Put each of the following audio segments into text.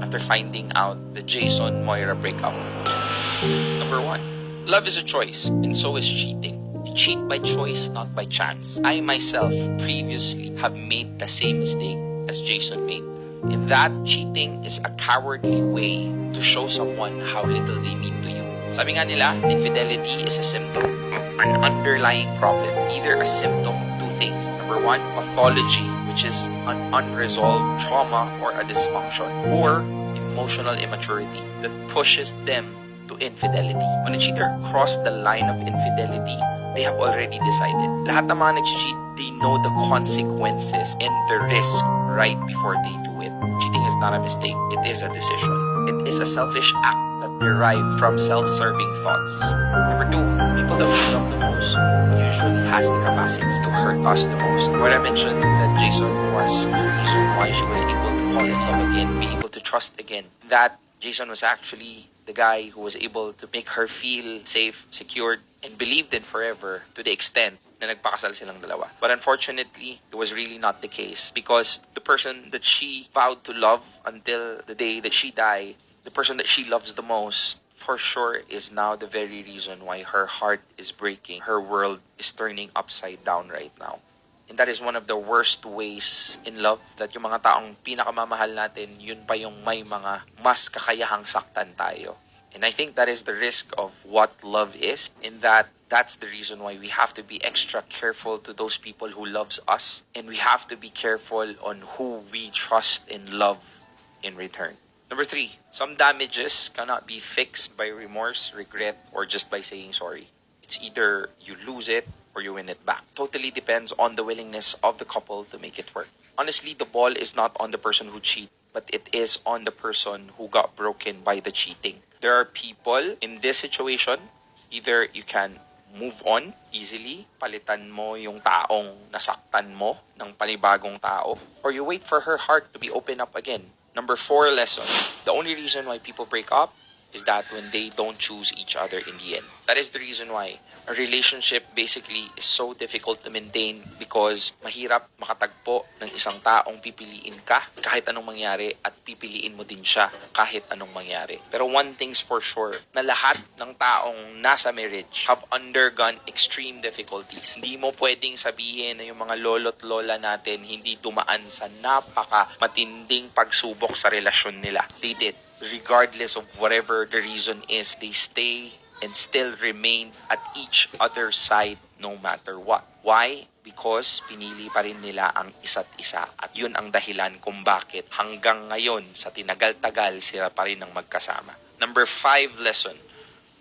after finding out the Jason-Moira breakup. Number 1, love is a choice, and so is cheating. You cheat by choice, not by chance. I myself previously have made the same mistake as Jason made. And that cheating is a cowardly way to show someone how little they mean to you. Sabi nga nila, infidelity is a symptom of an underlying problem. Either a symptom of two things. Number 1, pathology, which is an unresolved trauma or a dysfunction. Or emotional immaturity that pushes them to infidelity. When a cheater crossed the line of infidelity, they have already decided. Lahat ng mga nag-cheat, they know the consequences and the risk right before they do it. Cheating is not a mistake. It is a decision. It is a selfish act that derives from self-serving thoughts. Number 2, people that we love the most usually has the capacity to hurt us the most. What I mentioned that Jason was the reason why she was able to fall in love again, be able to trust again. That Jason was actually the guy who was able to make her feel safe, secured, and believed in forever to the extent na nagpakasal silang dalawa. But unfortunately, it was really not the case because the person that she vowed to love until the day that she died, the person that she loves the most, for sure is now the very reason why her heart is breaking. Her world is turning upside down right now. And that is one of the worst ways in love that yung mga taong pinakamamahal natin, yun pa yung may mga mas kakayahang saktan tayo. And I think that is the risk of what love is, in that that's the reason why we have to be extra careful to those people who loves us, and we have to be careful on who we trust and love in return. Number 3, some damages cannot be fixed by remorse, regret, or just by saying sorry. It's either you lose it or you win it back. Totally depends on the willingness of the couple to make it work. Honestly, the ball is not on the person who cheat, but it is on the person who got broken by the cheating. There are people in this situation, either you can move on easily, palitan mo yung taong nasaktan mo ng panibagong tao, or you wait for her heart to be opened up again. Number 4 lesson, the only reason why people break up is that when they don't choose each other in the end. That is the reason why a relationship basically is so difficult to maintain, because mahirap makatagpo ng isang taong pipiliin ka kahit anong mangyari at pipiliin mo din siya kahit anong mangyari. Pero one thing's for sure, na lahat ng taong nasa marriage have undergone extreme difficulties. Hindi mo pwedeng sabihin na yung mga lolo't lola natin hindi dumaan sa napaka matinding pagsubok sa relasyon nila. They did. Regardless of whatever the reason is, they stay and still remain at each other's side no matter what. Why? Because pinili pa rin nila ang isa't isa, at yun ang dahilan kung bakit hanggang ngayon sa tinagal-tagal sila pa rin ang magkasama. Number 5 lesson,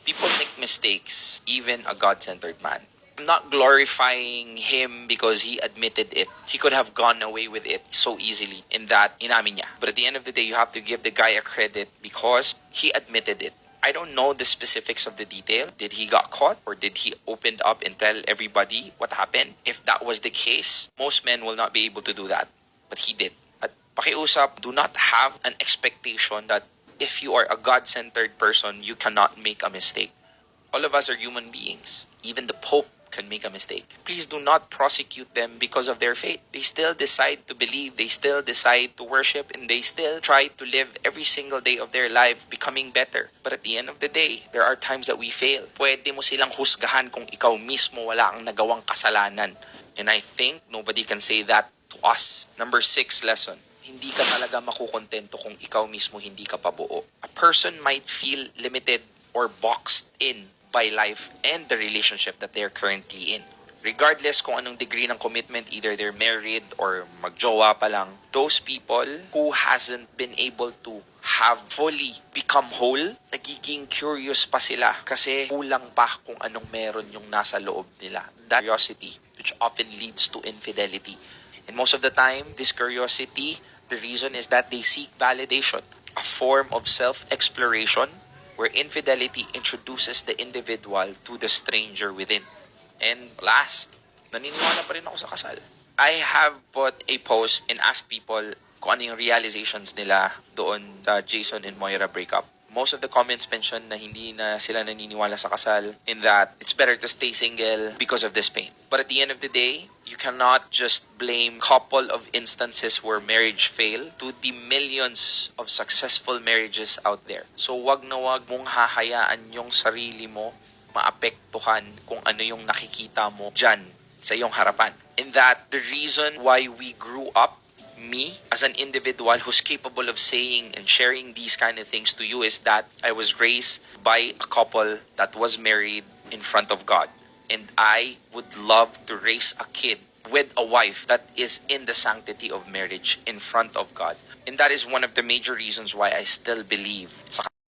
people make mistakes, even a God-centered man. I'm not glorifying him because he admitted it. He could have gone away with it so easily in that inamin niya. But at the end of the day, you have to give the guy a credit because he admitted it. I don't know the specifics of the detail. Did he got caught, or did he opened up and tell everybody what happened? If that was the case, most men will not be able to do that. But he did. At pakiusap, do not have an expectation that if you are a God-centered person, you cannot make a mistake. All of us are human beings. Even the Pope can make a mistake. Please do not prosecute them because of their faith. They still decide to believe, they still decide to worship, and they still try to live every single day of their life becoming better. But at the end of the day, there are times that we fail. Pwede mo silang husgahan kung ikaw mismo wala kang nagawang kasalanan. And I think nobody can say that to us. Number 6 lesson, hindi ka talaga makukontento kung ikaw mismo hindi ka pabuo. A person might feel limited or boxed in by life and the relationship that they're currently in. Regardless kung anong degree ng commitment, either they're married or magjowa pa lang, those people who hasn't been able to have fully become whole, nagiging curious pa sila kasi kulang pa kung anong meron yung nasa loob nila. That curiosity, which often leads to infidelity. And most of the time, this curiosity, the reason is that they seek validation, a form of self-exploration where infidelity introduces the individual to the stranger within. And last, naniniwala pa rin ako sa kasal. I have put a post and asked people kung ano yung realizations nila doon sa Jason and Moira breakup. most of the comments mention na hindi na sila naniniwala sa kasal, in that it's better to stay single because of this pain. But at the end of the day, you cannot just blame couple of instances where marriage failed to the millions of successful marriages out there. So wag na wag mong hahayaan yung sarili mo maapektuhan kung ano yung nakikita mo dyan sa iyong harapan. In that, the reason why we grew up, me as an individual who's capable of saying and sharing these kind of things to you, is that I was raised by a couple that was married in front of God. And I would love to raise a kid with a wife that is in the sanctity of marriage in front of God. And that is one of the major reasons why I still believe sa